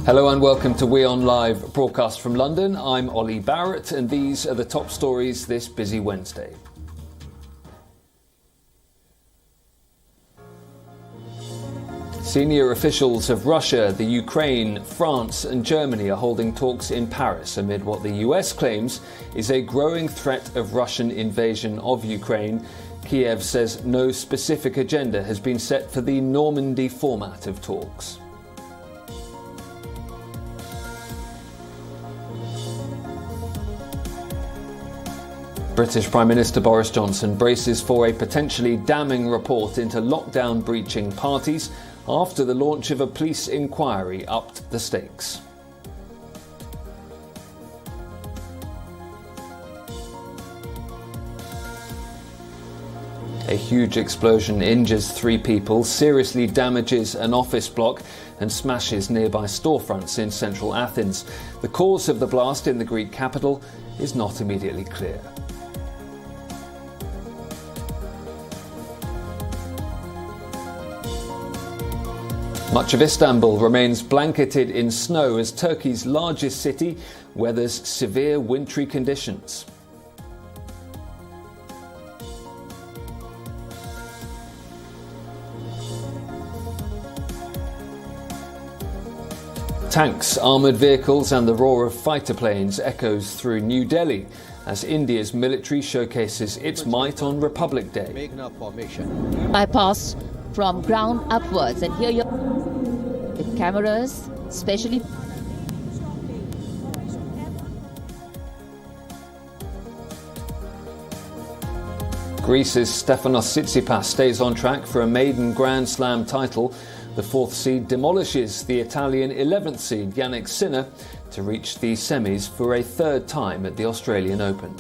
Hello and welcome to WION Live Broadcast from London. I'm Ollie Barrett and these are the top stories this busy Wednesday. Senior officials of Russia, the Ukraine, France and Germany are holding talks in Paris amid what the US claims is a growing threat of Russian invasion of Ukraine. Kiev says no specific agenda has been set for the Normandy format of talks. British Prime Minister Boris Johnson braces for a potentially damning report into lockdown-breaching parties after the launch of a police inquiry upped the stakes. A huge explosion injures 3 people, seriously damages an office block and smashes nearby storefronts in central Athens. The cause of the blast in the Greek capital is not immediately clear. Much of Istanbul remains blanketed in snow as Turkey's largest city weathers severe wintry conditions. Tanks, armoured vehicles and the roar of fighter planes echoes through New Delhi as India's military showcases its might on Republic Day. I pass from ground upwards and here you're with cameras, especially. Greece's Stefanos Tsitsipas stays on track for a maiden Grand Slam title. The 4th seed demolishes the Italian 11th seed Jannik Sinner to reach the semis for a 3rd time at the Australian Open.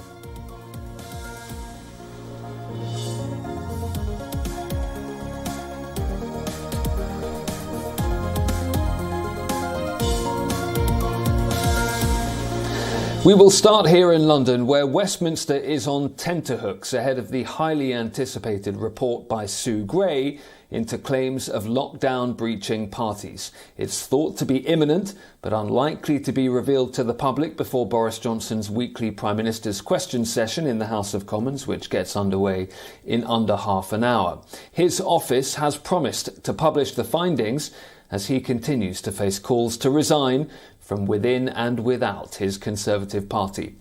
We will start here in London, where Westminster is on tenterhooks ahead of the highly anticipated report by Sue Gray into claims of lockdown-breaching parties. It's thought to be imminent, but unlikely to be revealed to the public before Boris Johnson's weekly Prime Minister's question session in the House of Commons, which gets underway in under half an hour. His office has promised to publish the findings as he continues to face calls to resign from within and without his Conservative Party.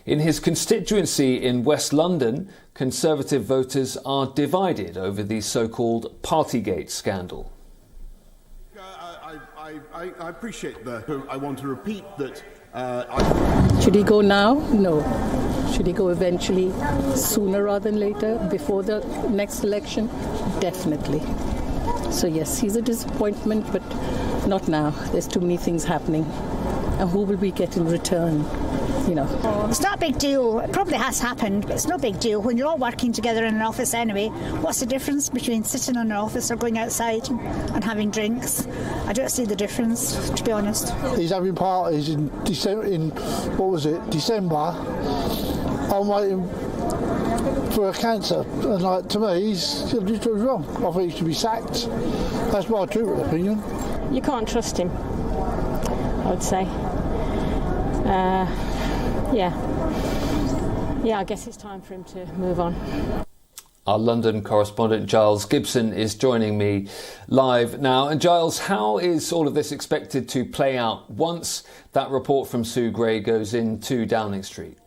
In his constituency in West London, Conservative voters are divided over the so-called partygate scandal. I appreciate that. I want to repeat that. Should he go now? No. Should he go eventually, sooner rather than later, before the next election? Definitely. So yes, he's a disappointment, but not now. There's too many things happening. And who will we get in return? You know. It's not a big deal. It probably has happened, but it's no big deal. When you're all working together in an office anyway, what's the difference between sitting in an office or going outside and having drinks? I don't see the difference, to be honest. He's having parties in December. I'm waiting for a cancer, and to me, he's wrong. I think he should be sacked. That's my true opinion. You can't trust him, I would say. I guess it's time for him to move on. Our London correspondent Giles Gibson is joining me live now. And Giles, how is all of this expected to play out once that report from Sue Gray goes into Downing Street?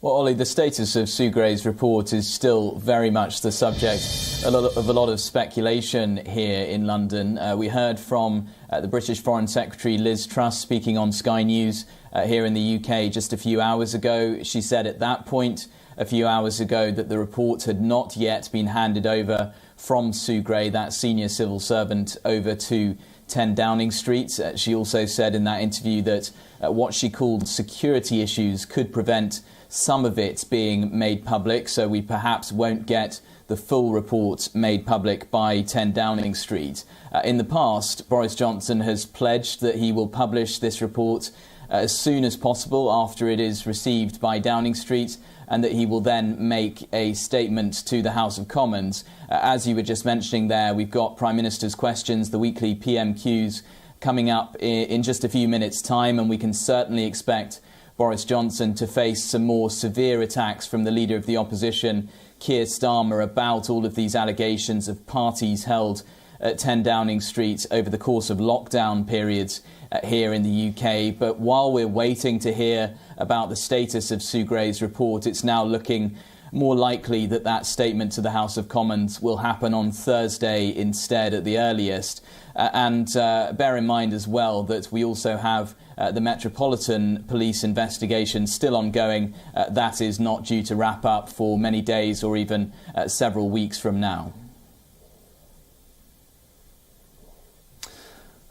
Well, Ollie, the status of Sue Gray's report is still very much the subject of a lot of speculation here in London. We heard from the British Foreign Secretary Liz Truss speaking on Sky News here in the UK just a few hours ago. She said at that point a few hours ago that the report had not yet been handed over from Sue Gray, that senior civil servant, over to 10 Downing Street. She also said in that interview that what she called security issues could prevent some of it being made public, so we perhaps won't get the full report made public by 10 Downing Street. In the past, Boris Johnson has pledged that he will publish this report as soon as possible after it is received by Downing Street. and that he will then make a statement to the House of Commons. As you were just mentioning there, we've got Prime Minister's Questions, the weekly PMQs, coming up in just a few minutes' time, and we can certainly expect Boris Johnson to face some more severe attacks from the leader of the opposition, Keir Starmer, about all of these allegations of parties held at 10 Downing Street over the course of lockdown periods here in the UK. But while we're waiting to hear about the status of Sue Gray's report, it's now looking more likely that that statement to the House of Commons will happen on Thursday instead at the earliest. And bear in mind as well that we also have the Metropolitan Police investigation still ongoing. That is not due to wrap up for many days or even several weeks from now.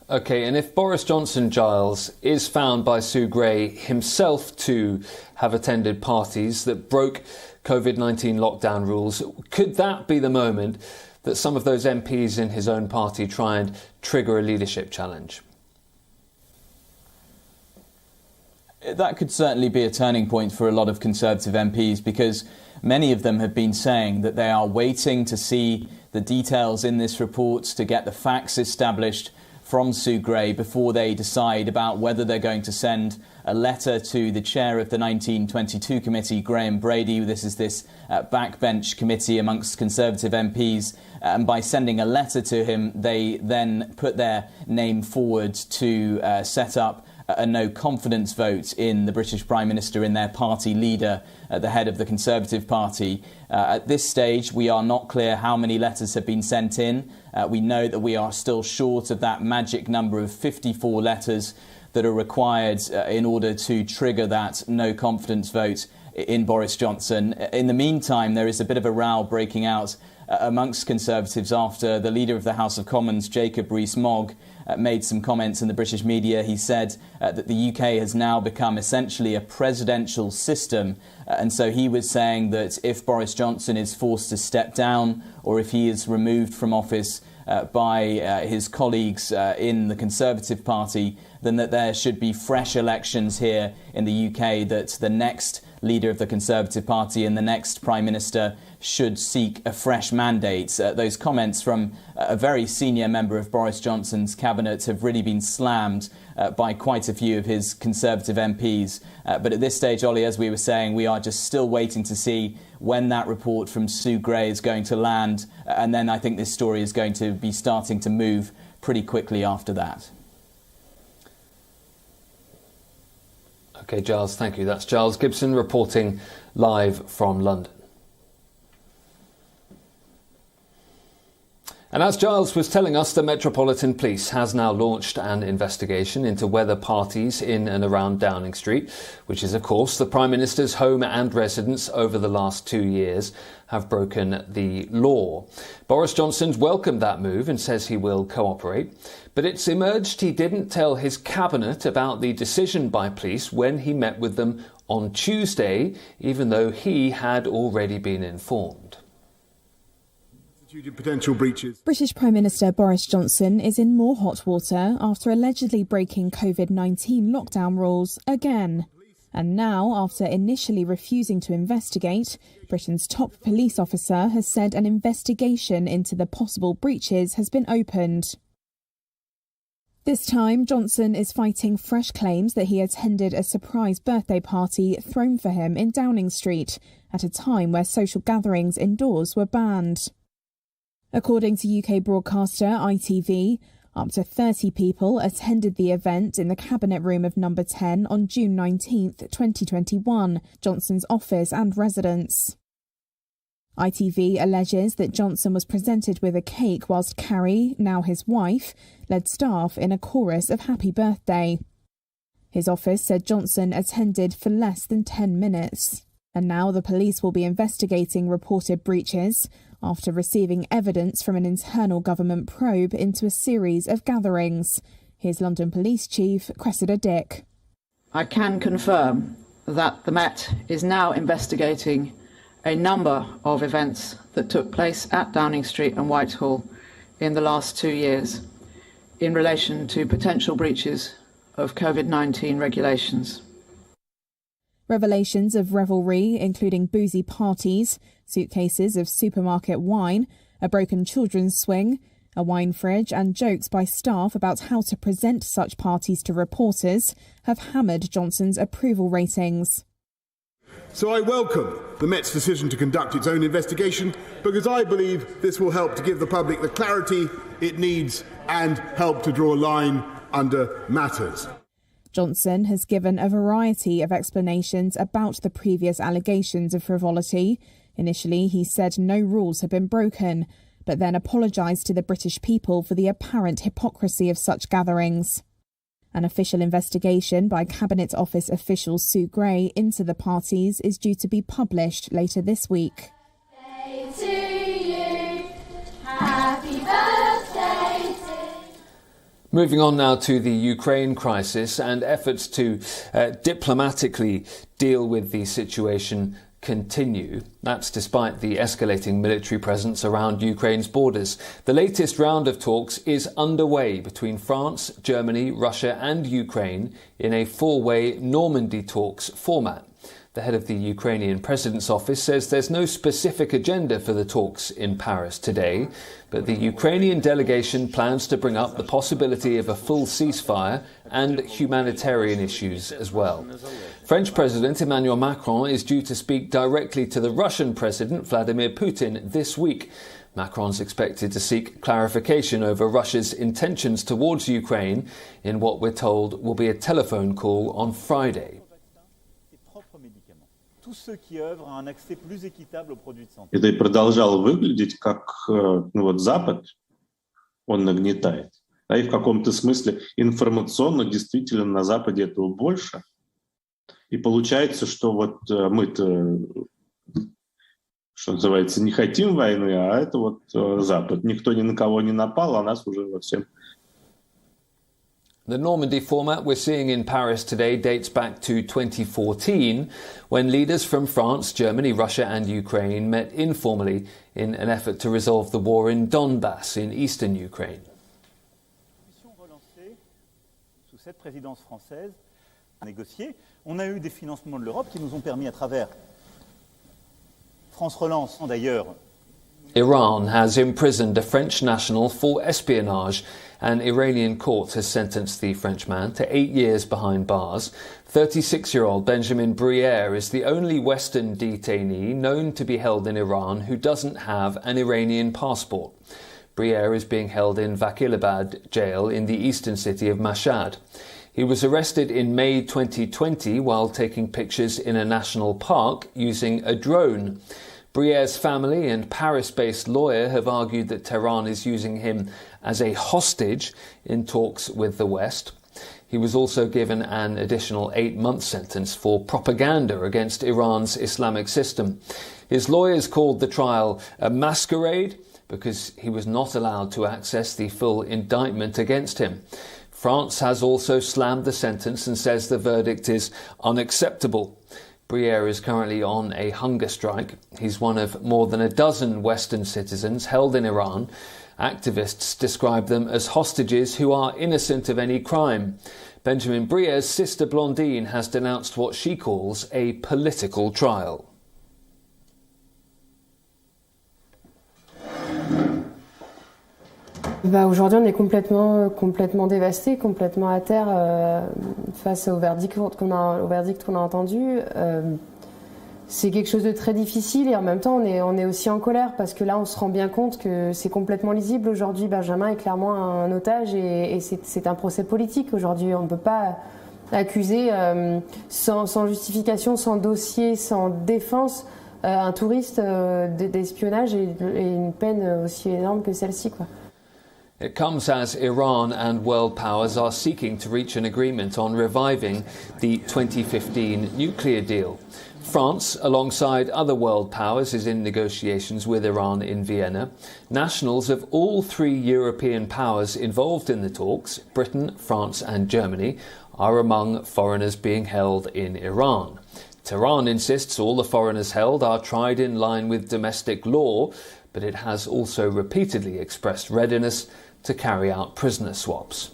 OK, and if Boris Johnson, Giles, is found by Sue Gray himself to have attended parties that broke COVID-19 lockdown rules, could that be the moment that some of those MPs in his own party try and trigger a leadership challenge? That could certainly be a turning point for a lot of Conservative MPs, because many of them have been saying that they are waiting to see the details in this report, to get the facts established from Sue Gray before they decide about whether they're going to send a letter to the chair of the 1922 committee, Graham Brady. This is this backbench committee amongst Conservative MPs. And by sending a letter to him, they then put their name forward to set up a no-confidence vote in the British Prime Minister, in their party leader, the head of the Conservative Party. At this stage, we are not clear how many letters have been sent in. We know that we are still short of that magic number of 54 letters that are required in order to trigger that no-confidence vote in Boris Johnson. In the meantime, there is a bit of a row breaking out amongst Conservatives after the leader of the House of Commons, Jacob Rees-Mogg, made some comments in the British media. He said that the UK has now become essentially a presidential system. And so he was saying that if Boris Johnson is forced to step down, or if he is removed from office by his colleagues in the Conservative Party, then that there should be fresh elections here in the UK, that the next leader of the Conservative Party and the next Prime Minister should seek a fresh mandate. Those comments from a very senior member of Boris Johnson's cabinet have really been slammed by quite a few of his Conservative MPs. But at this stage, Ollie, as we were saying, we are just still waiting to see when that report from Sue Gray is going to land. And then I think this story is going to be starting to move pretty quickly after that. OK, Giles, thank you. That's Giles Gibson reporting live from London. And as Giles was telling us, the Metropolitan Police has now launched an investigation into whether parties in and around Downing Street, which is, of course, the Prime Minister's home and residence over the last 2 years, have broken the law. Boris Johnson's welcomed that move and says he will cooperate. But it's emerged he didn't tell his cabinet about the decision by police when he met with them on Tuesday, even though he had already been informed. Potential breaches. British Prime Minister Boris Johnson is in more hot water after allegedly breaking COVID-19 lockdown rules again. And now, after initially refusing to investigate, Britain's top police officer has said an investigation into the possible breaches has been opened. This time, Johnson is fighting fresh claims that he attended a surprise birthday party thrown for him in Downing Street at a time where social gatherings indoors were banned. According to UK broadcaster ITV, up to 30 people attended the event in the Cabinet Room of Number 10 on June 19, 2021, Johnson's office and residence. ITV alleges that Johnson was presented with a cake whilst Carrie, now his wife, led staff in a chorus of happy birthday. His office said Johnson attended for less than 10 minutes. And now the police will be investigating reported breaches after receiving evidence from an internal government probe into a series of gatherings. Here's London Police Chief Cressida Dick. I can confirm that the Met is now investigating a number of events that took place at Downing Street and Whitehall in the last 2 years in relation to potential breaches of COVID-19 regulations. Revelations of revelry, including boozy parties, suitcases of supermarket wine, a broken children's swing, a wine fridge and jokes by staff about how to present such parties to reporters have hammered Johnson's approval ratings. So I welcome the Met's decision to conduct its own investigation because I believe this will help to give the public the clarity it needs and help to draw a line under matters. Johnson has given a variety of explanations about the previous allegations of frivolity. Initially, he said no rules had been broken, but then apologised to the British people for the apparent hypocrisy of such gatherings. An official investigation by Cabinet Office official Sue Gray into the parties is due to be published later this week. Moving on now to the Ukraine crisis, and efforts to diplomatically deal with the situation continue. That's despite the escalating military presence around Ukraine's borders. The latest round of talks is underway between France, Germany, Russia and Ukraine in a four-way Normandy talks format. The head of the Ukrainian president's office says there's no specific agenda for the talks in Paris today, but the Ukrainian delegation plans to bring up the possibility of a full ceasefire and humanitarian issues as well. French President Emmanuel Macron is due to speak directly to the Russian President Vladimir Putin this week. Macron's expected to seek clarification over Russia's intentions towards Ukraine in what we're told will be a telephone call on Friday. Это и продолжало выглядеть как Запад, он нагнетает. А и в каком-то смысле информационно действительно на Западе этого больше. И получается, что мы-то, что называется, не хотим войны, а это Запад. Никто ни на кого не напал, а нас уже во всем. The Normandy format we're seeing in Paris today dates back to 2014, when leaders from France, Germany, Russia and Ukraine met informally in an effort to resolve the war in Donbass in eastern Ukraine. Sous cette présidence française, négocié, on a eu des financements de l'Europe qui nous ont permis à travers France Relance d'ailleurs. Iran has imprisoned a French national for espionage. An Iranian court has sentenced the Frenchman to 8 years behind bars. 36-year-old Benjamin Briere is the only Western detainee known to be held in Iran who doesn't have an Iranian passport. Briere is being held in Vakilabad jail in the eastern city of Mashhad. He was arrested in May 2020 while taking pictures in a national park using a drone. Briere's family and Paris-based lawyer have argued that Tehran is using him as a hostage in talks with the West. He was also given an additional 8-month sentence for propaganda against Iran's Islamic system. His lawyers called the trial a masquerade because he was not allowed to access the full indictment against him. France has also slammed the sentence and says the verdict is unacceptable. Briere is currently on a hunger strike. He's one of more than a dozen Western citizens held in Iran. Activists describe them as hostages who are innocent of any crime. Benjamin Briere's sister Blondine has denounced what she calls a political trial. Aujourd'hui, on est complètement dévasté, complètement à terre face au verdict qu'on a entendu. C'est quelque chose de très difficile et en même temps, on est aussi en colère parce que là, on se rend bien compte que c'est complètement lisible. Aujourd'hui, Benjamin est clairement un otage et c'est un procès politique. Aujourd'hui, on ne peut pas accuser sans justification, sans dossier, sans défense un touriste d'espionnage et une peine aussi énorme que celle-ci, quoi. It comes as Iran and world powers are seeking to reach an agreement on reviving the 2015 nuclear deal. France, alongside other world powers, is in negotiations with Iran in Vienna. Nationals of all three European powers involved in the talks, Britain, France and Germany, are among foreigners being held in Iran. Tehran insists all the foreigners held are tried in line with domestic law, but it has also repeatedly expressed readiness to carry out prisoner swaps.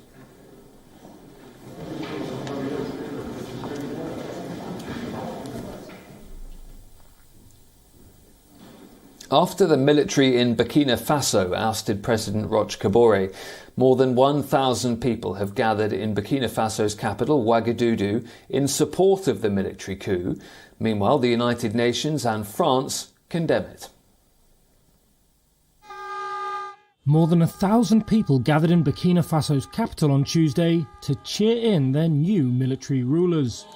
After the military in Burkina Faso ousted President Roch Kabore, more than 1,000 people have gathered in Burkina Faso's capital, Ouagadougou, in support of the military coup. Meanwhile, the United Nations and France condemn it. More than 1,000 people gathered in Burkina Faso's capital on Tuesday to cheer in their new military rulers.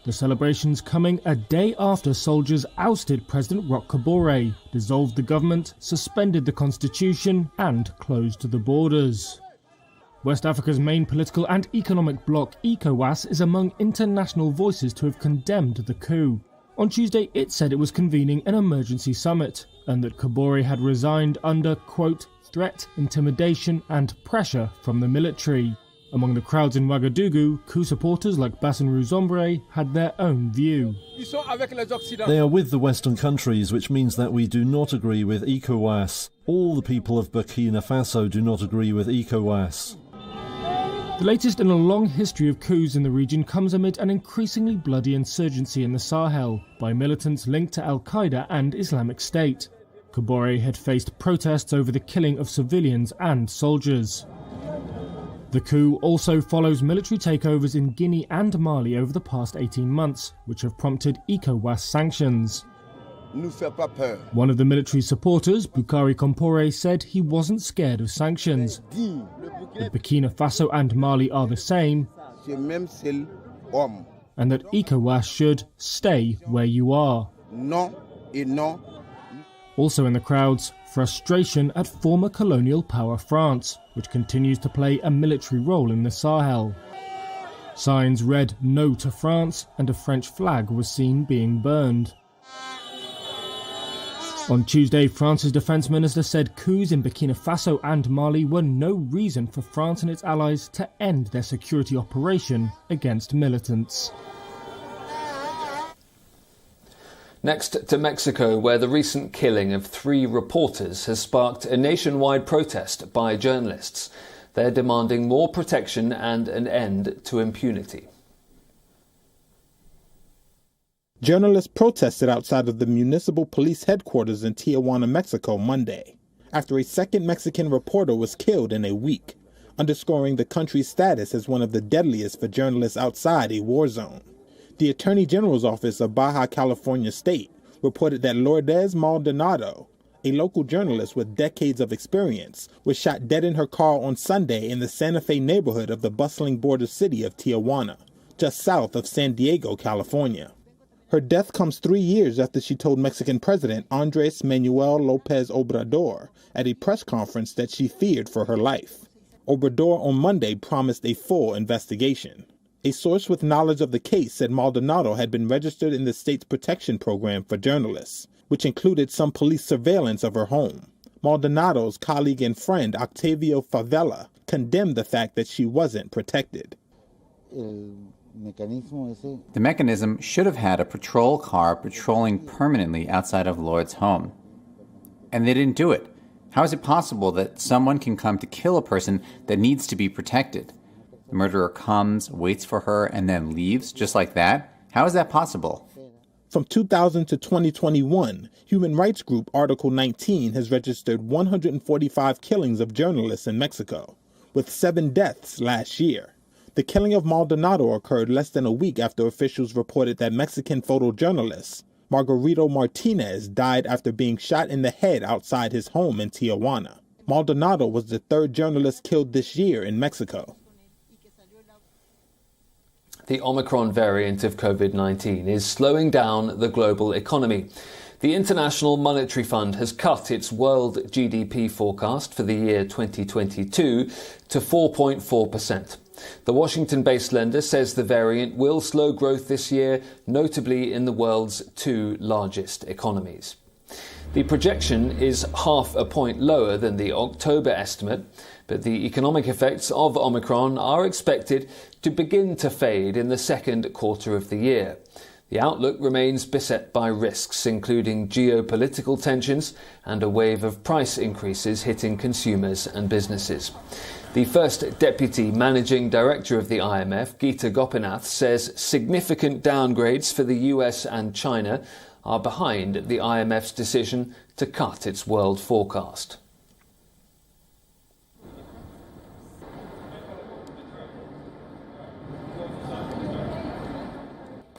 The celebrations coming a day after soldiers ousted President Roch Kabore, dissolved the government, suspended the constitution and closed the borders. West Africa's main political and economic bloc, ECOWAS, is among international voices to have condemned the coup. On Tuesday, it said it was convening an emergency summit and that Kabore had resigned under, quote, threat, intimidation and pressure from the military. Among the crowds in Ouagadougou, coup supporters like Bassirou Zombre had their own view. They are with the Western countries, which means that we do not agree with ECOWAS. All the people of Burkina Faso do not agree with ECOWAS. The latest in a long history of coups in the region comes amid an increasingly bloody insurgency in the Sahel by militants linked to Al-Qaeda and Islamic State. Kabore had faced protests over the killing of civilians and soldiers. The coup also follows military takeovers in Guinea and Mali over the past 18 months, which have prompted ECOWAS sanctions. One of the military supporters, Boukari Compaoré, said he wasn't scared of sanctions. That Burkina Faso and Mali are the same, and that ECOWAS should stay where you are. Also in the crowds, frustration at former colonial power France, which continues to play a military role in the Sahel. Signs read "No to France" and a French flag was seen being burned. On Tuesday, France's defence minister said coups in Burkina Faso and Mali were no reason for France and its allies to end their security operation against militants. Next to Mexico, where the recent killing of 3 reporters has sparked a nationwide protest by journalists. They're demanding more protection and an end to impunity. Journalists protested outside of the municipal police headquarters in Tijuana, Mexico, Monday, after a second Mexican reporter was killed in a week, underscoring the country's status as one of the deadliest for journalists outside a war zone. The Attorney General's office of Baja California State reported that Lourdes Maldonado, a local journalist with decades of experience, was shot dead in her car on Sunday in the Santa Fe neighborhood of the bustling border city of Tijuana, just south of San Diego, California. Her death comes 3 years after she told Mexican President Andrés Manuel López Obrador at a press conference that she feared for her life. Obrador on Monday promised a full investigation. A source with knowledge of the case said Maldonado had been registered in the state's protection program for journalists, which included some police surveillance of her home. Maldonado's colleague and friend Octavio Favela condemned the fact that she wasn't protected. The mechanism should have had a patrol car patrolling permanently outside of Lourdes' home. And they didn't do it. How is it possible that someone can come to kill a person that needs to be protected? The murderer comes, waits for her, and then leaves just like that? How is that possible? From 2000 to 2021, human rights group Article 19 has registered 145 killings of journalists in Mexico, with 7 deaths last year. The killing of Maldonado occurred less than a week after officials reported that Mexican photojournalist Margarito Martinez died after being shot in the head outside his home in Tijuana. Maldonado was the 3rd journalist killed this year in Mexico. The Omicron variant of COVID-19 is slowing down the global economy. The International Monetary Fund has cut its world GDP forecast for the year 2022 to 4.4%. The Washington-based lender says the variant will slow growth this year, notably in the world's 2 largest economies. The projection is 0.5 point lower than the October estimate, but the economic effects of Omicron are expected to begin to fade in the second quarter of the year. The outlook remains beset by risks, including geopolitical tensions and a wave of price increases hitting consumers and businesses. The first Deputy Managing Director of the IMF, Geeta Gopinath, says significant downgrades for the US and China are behind the IMF's decision to cut its world forecast.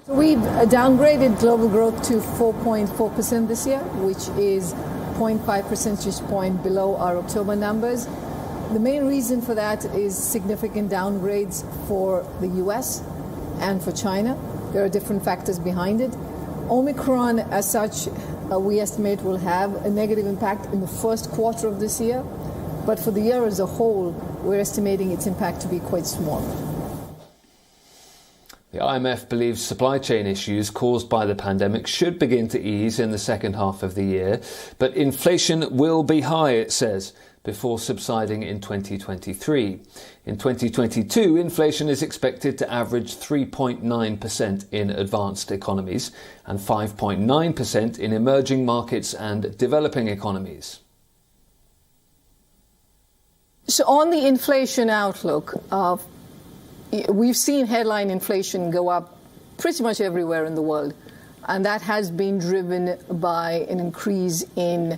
We've downgraded global growth to 4.4% this year, which is 0.5 percentage point below our October numbers. The main reason for that is significant downgrades for the US and for China. There are different factors behind it. Omicron, as such, we estimate will have a negative impact in the first quarter of this year, but for the year as a whole, we're estimating its impact to be quite small. The IMF believes supply chain issues caused by the pandemic should begin to ease in the second half of the year, but inflation will be high, it says, before subsiding in 2023. In 2022, inflation is expected to average 3.9% in advanced economies and 5.9% in emerging markets and developing economies. So on the inflation outlook, we've seen headline inflation go up pretty much everywhere in the world, and that has been driven by an increase in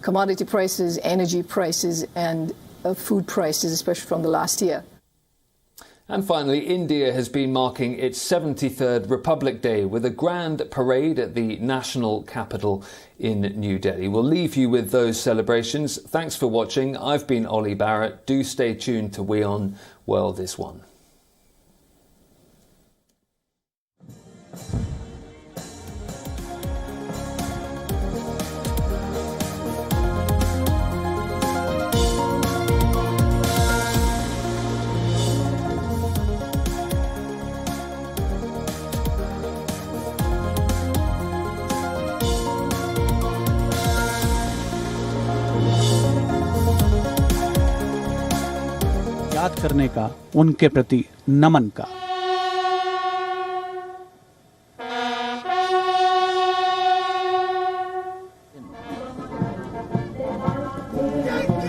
commodity prices, energy prices, and food prices, especially from the last year. And finally, India has been marking its 73rd Republic Day with a grand parade at the national capital in New Delhi. We'll leave you with those celebrations. Thanks for watching. I've been Ollie Barrett. Do stay tuned to WION World is One. याद करने का, उनके प्रति नमन का।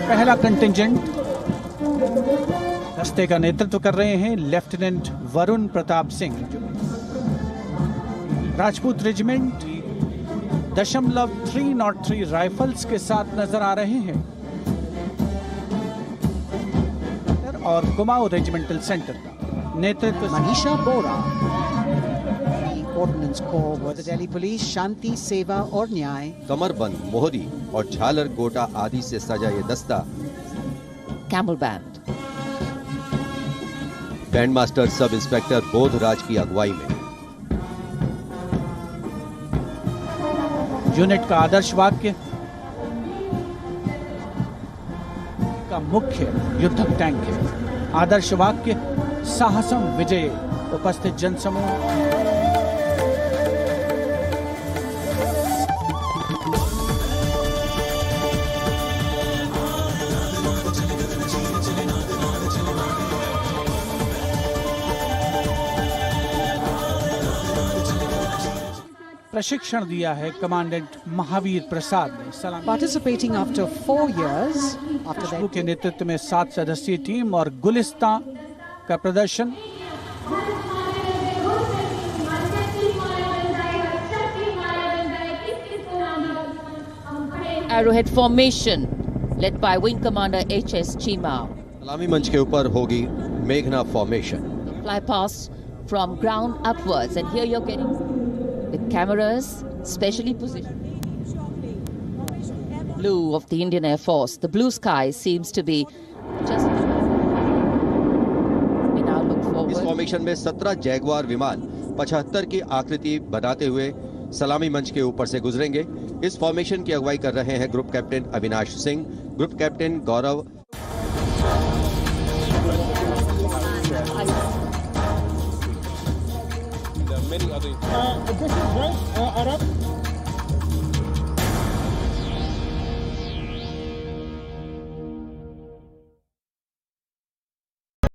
पहला contingent दस्ते का नेतृत्व कर रहे हैं lieutenant Varun Pratap Singh. Rajput regiment 303 rifles के साथ नजर आ रहे हैं और कुमाऊं रेजिमेंटल सेंटर का नेतृत्व मनीषा बोरा, ऑर्डिनेंस कोर, दिल्ली पुलिस, शांति, सेवा और न्याय, कमरबंद, मोहरी और झालर गोटा आदि से सजा ये दस्ता camel band, band master sub inspector Bodhraj की अगुवाई में। यूनिट का आदर्श वाक्य का मुख्य युद्धक टैंक है। आदर्श वाक्य साहसम विजय। उपस्थित जनसमूह प्रशिक्षण दिया है कमांडेंट महावीर प्रसाद ने। सलामी पार्टिसिपेटिंग आफ्टर 4 years आफ्टर के नेतृत्व में 7 सदस्यीय टीम और गुलिस्तां का प्रदर्शन। Arrowhead formation led by Wing Commander HS Chima. सलामी मंच के ऊपर होगी मेघना formation. Fly past from ground upwards, and here you're getting the cameras specially positioned. Blue of the Indian Air Force. The blue sky seems to be just. We now look forward. इस formation में 17 Jaguar विमान 75 की आकृति बनाते हुए सलामी मंच के ऊपर से गुजरेंगे। इस फॉर्मेशन की अगुवाई कर रहे हैं group captain Avinash Singh, group captain Gaurav. This is right, Arab.